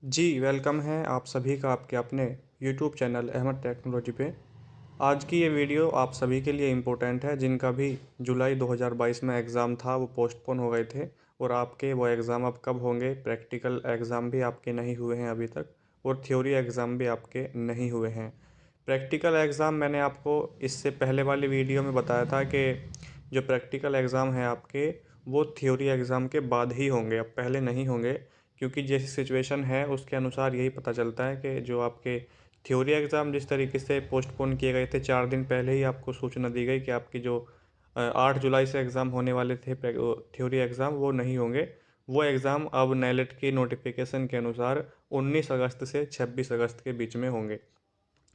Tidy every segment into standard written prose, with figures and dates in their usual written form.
जी, welcome है आप सभी का आपके अपने यूट्यूब चैनल अहमद टेक्नोलॉजी पे। आज की ये वीडियो आप सभी के लिए इम्पोर्टेंट है जिनका भी जुलाई 2022 में एग्ज़ाम था वो पोस्टपोन हो गए थे और आपके वो एग्ज़ाम अब कब होंगे। प्रैक्टिकल एग्ज़ाम भी आपके नहीं हुए हैं अभी तक और थ्योरी एग्ज़ाम भी आपके नहीं हुए हैं। प्रैक्टिकल एग्ज़ाम मैंने आपको इससे पहले वाली वीडियो में बताया था कि जो प्रैक्टिकल एग्ज़ाम है आपके वो थ्योरी एग्ज़ाम के बाद ही होंगे, अब पहले नहीं होंगे। क्योंकि जैसी सिचुएशन है उसके अनुसार यही पता चलता है कि जो आपके थ्योरी एग्ज़ाम जिस तरीके से पोस्टपोन किए गए थे, 4 दिन पहले ही आपको सूचना दी गई कि आपकी जो 8 जुलाई से एग्ज़ाम होने वाले थे थ्योरी एग्ज़ाम वो नहीं होंगे। वो एग्ज़ाम अब नेलेट की नोटिफिकेशन के अनुसार 19 अगस्त से 26 अगस्त के बीच में होंगे।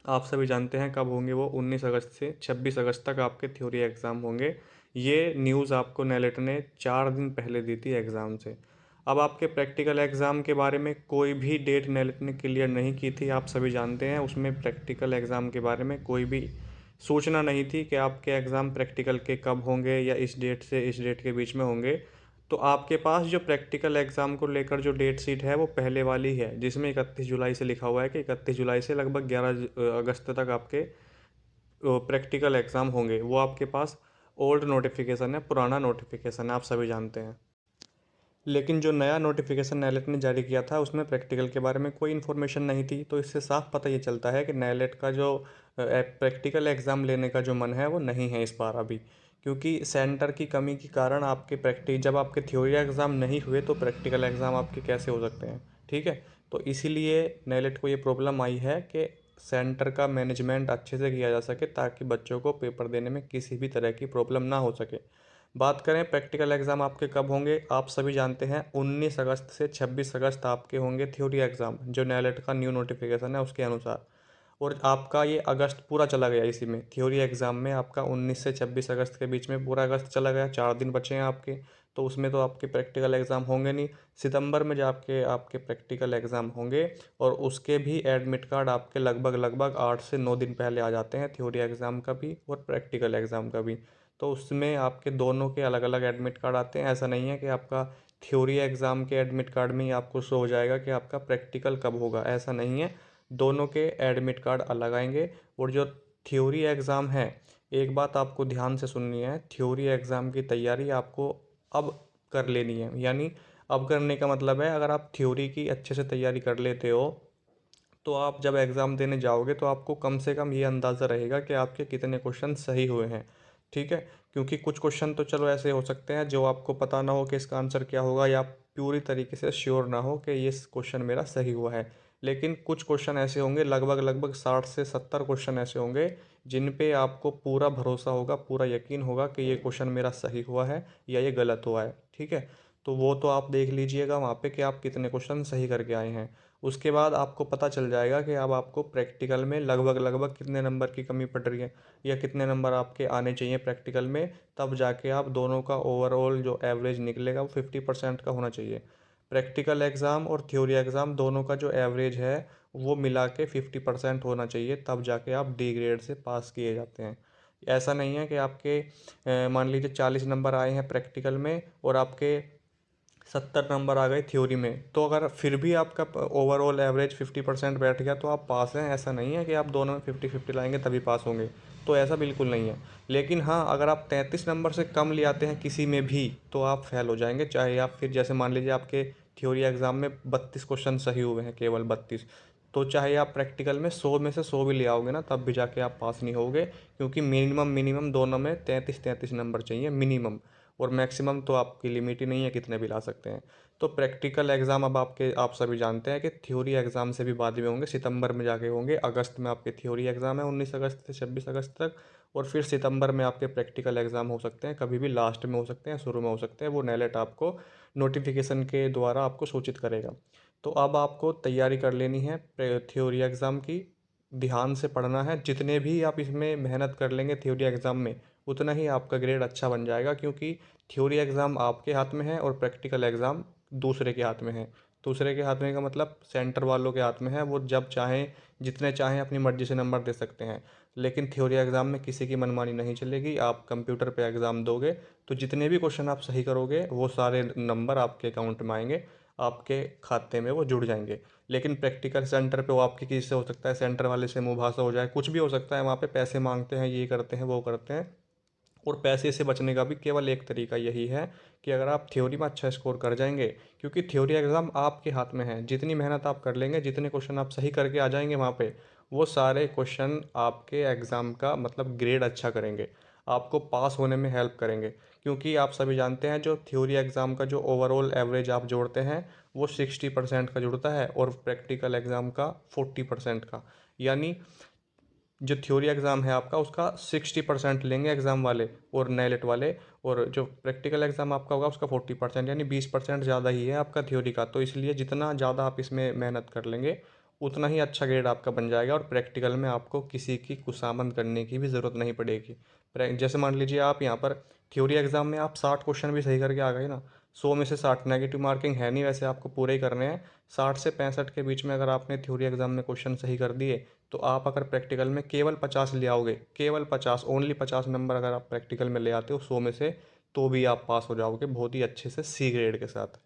आप सभी जानते हैं कब होंगे वो, 19 अगस्त से 26 अगस्त तक आपके थ्योरी एग्ज़ाम होंगे। ये न्यूज़ आपको नेलेट ने 4 दिन पहले दी थी एग्ज़ाम से। अब आपके प्रैक्टिकल एग्ज़ाम के बारे में कोई भी डेट नेलेट ने क्लियर नहीं की थी, आप सभी जानते हैं। उसमें प्रैक्टिकल एग्ज़ाम के बारे में कोई भी सूचना नहीं थी कि आपके एग्ज़ाम प्रैक्टिकल के कब होंगे या इस डेट से इस डेट के बीच में होंगे। तो आपके पास जो प्रैक्टिकल एग्ज़ाम को लेकर जो डेट शीट है वो पहले वाली है, जिसमें 31 जुलाई से लिखा हुआ है कि 31 जुलाई से लगभग 11 अगस्त तक आपके प्रैक्टिकल एग्ज़ाम होंगे। वो आपके पास ओल्ड नोटिफिकेशन है, पुराना नोटिफिकेशन है, आप सभी जानते हैं। लेकिन जो नया नोटिफिकेशन नेलेट ने जारी किया था उसमें प्रैक्टिकल के बारे में कोई इन्फॉर्मेशन नहीं थी। तो इससे साफ पता ये चलता है कि नेलेट का जो प्रैक्टिकल एग्ज़ाम लेने का जो मन है वो नहीं है इस बार अभी। क्योंकि सेंटर की कमी के कारण आपके जब आपके थ्योरी एग्ज़ाम नहीं हुए तो प्रैक्टिकल एग्ज़ाम आपके कैसे हो सकते हैं। ठीक है, तो इसीलिए नेलेट को ये प्रॉब्लम आई है कि सेंटर का मैनेजमेंट अच्छे से किया जा सके ताकि बच्चों को पेपर देने में किसी भी तरह की प्रॉब्लम ना हो सके। बात करें प्रैक्टिकल एग्ज़ाम आपके कब होंगे, आप सभी जानते हैं 19 अगस्त से 26 अगस्त आपके होंगे थ्योरी एग्ज़ाम, जो नेलेट का न्यू नोटिफिकेशन है उसके अनुसार। और आपका ये अगस्त पूरा चला गया इसी में, थ्योरी एग्ज़ाम में आपका 19 से 26 अगस्त के बीच में पूरा अगस्त चला गया, 4 दिन बचे हैं आपके। तो उसमें तो आपके प्रैक्टिकल एग्ज़ाम होंगे नहीं। सितंबर में जो आपके आपके प्रैक्टिकल एग्ज़ाम होंगे और उसके भी एडमिट कार्ड आपके लगभग लगभग 8 से 9 दिन पहले आ जाते हैं, थ्योरी एग्ज़ाम का भी और प्रैक्टिकल एग्ज़ाम का भी। तो उसमें आपके दोनों के अलग अलग एडमिट कार्ड आते हैं। ऐसा नहीं है कि आपका थ्योरी एग्ज़ाम के एडमिट कार्ड में ही आपको शो हो जाएगा कि आपका प्रैक्टिकल कब होगा, ऐसा नहीं है। दोनों के एडमिट कार्ड अलग आएंगे। और जो थ्योरी एग्ज़ाम है, एक बात आपको ध्यान से सुननी है, थ्योरी एग्ज़ाम की तैयारी आपको अब कर लेनी है। यानी अब करने का मतलब है, अगर आप थ्योरी की अच्छे से तैयारी कर लेते हो तो आप जब एग्ज़ाम देने जाओगे तो आपको कम से कम ये अंदाज़ा रहेगा कि आपके कितने क्वेश्चन सही हुए हैं। ठीक है, क्योंकि कुछ क्वेश्चन तो चलो ऐसे हो सकते हैं जो आपको पता ना हो कि इसका आंसर क्या होगा, या पूरी तरीके से श्योर ना हो कि ये क्वेश्चन मेरा सही हुआ है। लेकिन कुछ क्वेश्चन ऐसे होंगे, लगभग लगभग 60 से 70 क्वेश्चन ऐसे होंगे जिन पे आपको पूरा भरोसा होगा, पूरा यकीन होगा कि ये क्वेश्चन मेरा सही हुआ है या ये गलत हुआ है। ठीक है, तो वो तो आप देख लीजिएगा वहाँ पे कि आप कितने क्वेश्चन सही करके आए हैं। उसके बाद आपको पता चल जाएगा कि अब आपको प्रैक्टिकल में लगभग लगभग कितने नंबर की कमी पड़ रही है या कितने नंबर आपके आने चाहिए प्रैक्टिकल में। तब जाके आप दोनों का ओवरऑल जो एवरेज निकलेगा वो 50% का होना चाहिए। प्रैक्टिकल एग्ज़ाम और थ्योरी एग्ज़ाम दोनों का जो एवरेज है वो मिला के 50% होना चाहिए, तब जाके आप डी ग्रेड से पास किए जाते हैं। ऐसा नहीं है कि आपके मान लीजिए 40 नंबर आए हैं प्रैक्टिकल में और आपके 70 नंबर आ गए थ्योरी में, तो अगर फिर भी आपका ओवरऑल एवरेज 50% बैठ गया तो आप पास हैं। ऐसा नहीं है कि आप दोनों में 50-50 लाएंगे तभी पास होंगे, तो ऐसा बिल्कुल नहीं है। लेकिन हाँ, अगर आप 33 नंबर से कम ले आते हैं किसी में भी तो आप फेल हो जाएंगे। चाहे आप फिर जैसे मान लीजिए आपके थ्योरी एग्ज़ाम में 32 क्वेश्चन सही हुए हैं, केवल 32, तो चाहे आप प्रैक्टिकल में 100 में से 100 भी ले आओगे ना तब भी जाके आप पास नहीं होगे। क्योंकि मिनिमम मिनिमम दोनों में 33-33 नंबर चाहिए मिनिमम, और मैक्सिमम तो आपकी लिमिट ही नहीं है, कितने भी ला सकते हैं। तो प्रैक्टिकल एग्ज़ाम अब आप सभी जानते हैं कि थ्योरी एग्ज़ाम से भी बाद में होंगे, सितंबर में जाके होंगे। अगस्त में आपके थ्योरी एग्ज़ाम है 19 अगस्त से 26 अगस्त तक, और फिर सितंबर में आपके प्रैक्टिकल एग्ज़ाम हो सकते हैं, कभी भी लास्ट में हो सकते हैं, शुरू में हो सकते हैं। वो नेलेट आपको नोटिफिकेशन के द्वारा आपको सूचित करेगा। तो अब आपको तैयारी कर लेनी है थ्योरी एग्ज़ाम की, ध्यान से पढ़ना है। जितने भी आप इसमें मेहनत कर लेंगे थ्योरी एग्ज़ाम में, उतना ही आपका ग्रेड अच्छा बन जाएगा। क्योंकि थ्योरी एग्ज़ाम आपके हाथ में है और प्रैक्टिकल एग्ज़ाम दूसरे के हाथ में है। दूसरे के हाथ में का मतलब सेंटर वालों के हाथ में है, वो जब चाहें जितने चाहें अपनी मर्ज़ी से नंबर दे सकते हैं। लेकिन थ्योरी एग्ज़ाम में किसी की मनमानी नहीं चलेगी। आप कंप्यूटर पे एग्ज़ाम दोगे तो जितने भी क्वेश्चन आप सही करोगे वो सारे नंबर आपके अकाउंट में आएंगे। आपके खाते में वो जुड़ जाएंगे। लेकिन प्रैक्टिकल सेंटर पे वो आपके किसी से हो सकता है, सेंटर वाले से मुंहभासा हो जाए, कुछ भी हो सकता है, वहाँ पे पैसे मांगते हैं, ये करते हैं वो करते हैं। और पैसे से बचने का भी केवल एक तरीका यही है कि अगर आप थ्योरी में अच्छा स्कोर कर जाएंगे, क्योंकि थ्योरी एग्ज़ाम आपके हाथ में है, जितनी मेहनत आप कर लेंगे, जितने क्वेश्चन आप सही करके आ जाएंगे वहाँ पे, वो सारे क्वेश्चन आपके एग्ज़ाम का मतलब ग्रेड अच्छा करेंगे, आपको पास होने में हेल्प करेंगे। क्योंकि आप सभी जानते हैं जो थ्योरी एग्ज़ाम का जो ओवरऑल एवरेज आप जोड़ते हैं वो 60% का जुड़ता है और प्रैक्टिकल एग्ज़ाम का 40% का। यानी जो थ्योरी एग्ज़ाम है आपका उसका 60% लेंगे एग्ज़ाम वाले और नेलेट वाले, और जो प्रैक्टिकल एग्ज़ाम आपका होगा उसका 40%, यानी 20% ज़्यादा ही है आपका थ्योरी का। तो इसलिए जितना ज़्यादा आप इसमें मेहनत कर लेंगे उतना ही अच्छा ग्रेड आपका बन जाएगा, और प्रैक्टिकल में आपको किसी की खुशामद करने की भी ज़रूरत नहीं पड़ेगी। जैसे मान लीजिए आप यहाँ पर थ्योरी एग्ज़ाम में आप 60 क्वेश्चन भी सही करके आ गए ना, 100 में से 60, नेगेटिव मार्किंग है नहीं वैसे, आपको पूरे ही करने हैं। 60 से 65 के बीच में अगर आपने थ्योरी एग्ज़ाम में क्वेश्चन सही कर दिए, तो आप अगर प्रैक्टिकल में केवल 50 ले आओगे, केवल 50, ओनली 50 नंबर अगर आप प्रैक्टिकल में ले आते हो 100 में से, तो भी आप पास हो जाओगे बहुत ही अच्छे से सी ग्रेड के साथ।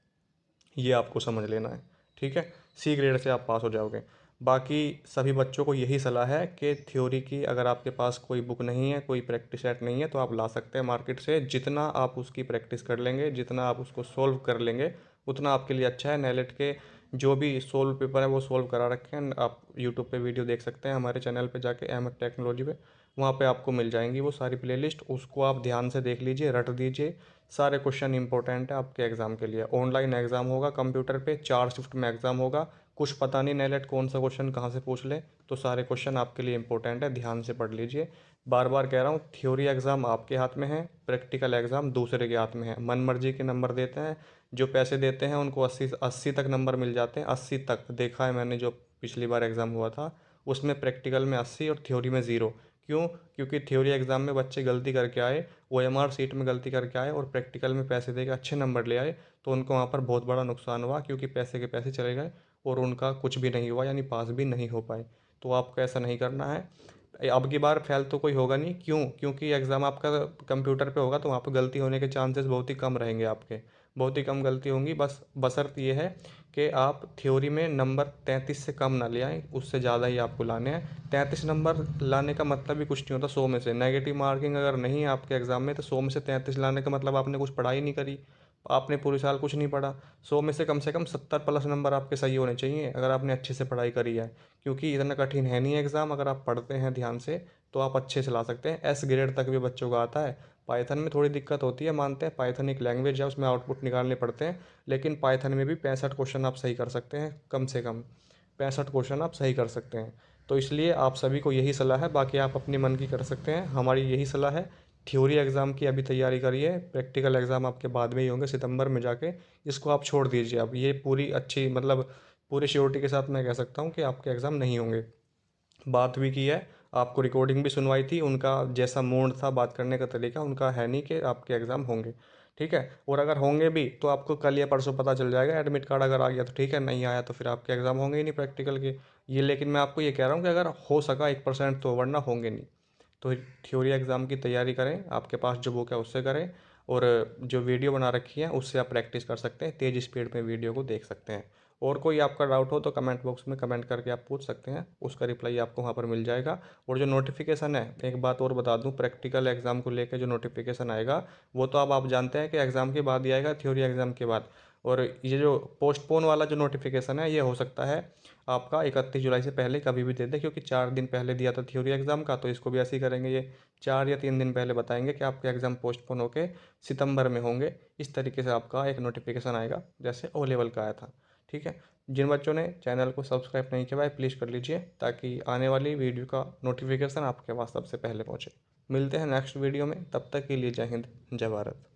ये आपको समझ लेना है, ठीक है। सी ग्रेड से आप पास हो जाओगे। बाकी सभी बच्चों को यही सलाह है कि थ्योरी की अगर आपके पास कोई बुक नहीं है, कोई प्रैक्टिस सेट नहीं है, तो आप ला सकते हैं मार्केट से। जितना आप उसकी प्रैक्टिस कर लेंगे, जितना आप उसको सोल्व कर लेंगे, उतना आपके लिए अच्छा है। नेलेट के जो भी सोल्व पेपर है वो सोल्व करा रखे हैं, आप यूट्यूब पे वीडियो देख सकते हैं, हमारे चैनल पे जाके अहमद टेक्नोलॉजी पे, वहाँ पे आपको मिल जाएंगी वो सारी प्लेलिस्ट। उसको आप ध्यान से देख लीजिए, रट दीजिए। सारे क्वेश्चन इंपॉर्टेंट है आपके एग्ज़ाम के लिए। ऑनलाइन एग्ज़ाम होगा कंप्यूटर पे, 4 शिफ्ट में एग्ज़ाम होगा। कुछ पता नहीं नेलेट कौन सा क्वेश्चन कहाँ से पूछ ले, तो सारे क्वेश्चन आपके लिए इंपॉर्टेंट है, ध्यान से पढ़ लीजिए। बार बार कह रहा हूँ, थ्योरी एग्ज़ाम आपके हाथ में है, प्रैक्टिकल एग्ज़ाम दूसरे के हाथ में है। मन मर्जी के नंबर देते हैं, जो पैसे देते हैं उनको 80 तक नंबर मिल जाते हैं। 80 तक देखा है मैंने, जो पिछली बार एग्ज़ाम हुआ था उसमें प्रैक्टिकल में 80 और थ्योरी में 0। क्यों? क्योंकि थ्योरी एग्ज़ाम में बच्चे गलती करके आए, OMR सीट में गलती करके आए और प्रैक्टिकल में पैसे दे के अच्छे नंबर ले आए, तो उनको वहाँ पर बहुत बड़ा नुकसान हुआ, क्योंकि पैसे के पैसे चले गए और उनका कुछ भी नहीं हुआ, यानी पास भी नहीं हो पाए। तो आपको ऐसा नहीं करना है। अब की बार फेल तो कोई होगा नहीं, क्यों? क्योंकि एग्ज़ाम आपका कंप्यूटर पे होगा, तो वहाँ पर गलती होने के चांसेस बहुत ही कम रहेंगे आपके, बहुत ही कम गलती होंगी। बस बशर्त ये है कि आप थ्योरी में नंबर 33 से कम ना ले आएँ, उससे ज़्यादा ही आपको लाने हैं। 33 नंबर लाने का मतलब भी कुछ नहीं होता 100 में से। नेगेटिव मार्किंग अगर नहीं है आपके एग्ज़ाम में, तो 100 में से 33 लाने का मतलब आपने कुछ पढ़ाई नहीं करी, आपने पूरे साल कुछ नहीं पढ़ा। 100 में से कम 70 प्लस नंबर आपके सही होने चाहिए अगर आपने अच्छे से पढ़ाई करी है, क्योंकि इतना कठिन है नहीं एग्ज़ाम। अगर आप पढ़ते हैं ध्यान से तो आप अच्छे से ला सकते हैं। एस ग्रेड तक भी बच्चों का आता है। पाइथन में थोड़ी दिक्कत होती है, मानते हैं, पाइथन एक लैंग्वेज है, उसमें आउटपुट निकालने पड़ते हैं। लेकिन पाइथन में भी 65 क्वेश्चन आप सही कर सकते हैं, कम से कम 65 क्वेश्चन आप सही कर सकते हैं। तो इसलिए आप सभी को यही सलाह है, बाकी आप अपने मन की कर सकते हैं, हमारी यही सलाह है। थ्योरी एग्ज़ाम की अभी तैयारी करिए, प्रैक्टिकल एग्ज़ाम आपके बाद में ही होंगे सितंबर में जाके। इसको आप छोड़ दीजिए, अब ये पूरी अच्छी मतलब पूरी श्योरिटी के साथ मैं कह सकता हूँ कि आपके एग्ज़ाम नहीं होंगे। बात भी की है, आपको रिकॉर्डिंग भी सुनवाई थी, उनका जैसा मूड था बात करने का तरीका, उनका है नहीं कि आपके एग्ज़ाम होंगे, ठीक है। और अगर होंगे भी तो आपको कल या परसों पता चल जाएगा, एडमिट कार्ड अगर आ गया तो ठीक है, नहीं आया तो फिर आपके एग्ज़ाम होंगे ही नहीं प्रैक्टिकल के। ये लेकिन मैं आपको ये कह रहा हूँ कि अगर हो सका 1% तो, वरना होंगे नहीं। तो थ्योरी एग्ज़ाम की तैयारी करें, आपके पास जो बुक है उससे करें, और जो वीडियो बना रखी है उससे आप प्रैक्टिस कर सकते हैं, तेज़ स्पीड में वीडियो को देख सकते हैं। और कोई आपका डाउट हो तो कमेंट बॉक्स में कमेंट करके आप पूछ सकते हैं, उसका रिप्लाई आपको वहाँ पर मिल जाएगा। और जो नोटिफिकेशन है, एक बात और बता दूँ, प्रैक्टिकल एग्ज़ाम को लेकर जो नोटिफिकेशन आएगा वो तो अब आप जानते हैं कि एग्ज़ाम के बाद ही आएगा, थ्योरी एग्ज़ाम के बाद। और ये जो पोस्टपोन वाला जो नोटिफिकेशन है, ये हो सकता है आपका 31 जुलाई से पहले कभी भी दे दे, क्योंकि 4 दिन पहले दिया था थ्योरी एग्ज़ाम का, तो इसको भी ऐसे ही करेंगे, ये 4 या 3 दिन पहले बताएंगे कि आपके एग्ज़ाम पोस्टपोन होके सितंबर में होंगे। इस तरीके से आपका एक नोटिफिकेशन आएगा, जैसे ओ लेवल का आया था, ठीक है। जिन बच्चों ने चैनल को सब्सक्राइब नहीं किया है प्लीज़ कर लीजिए, ताकि आने वाली वीडियो का नोटिफिकेशन आपके पास सबसे पहले पहुँचे। मिलते हैं नेक्स्ट वीडियो में, तब तक के लिए जय हिंद, जय भारत।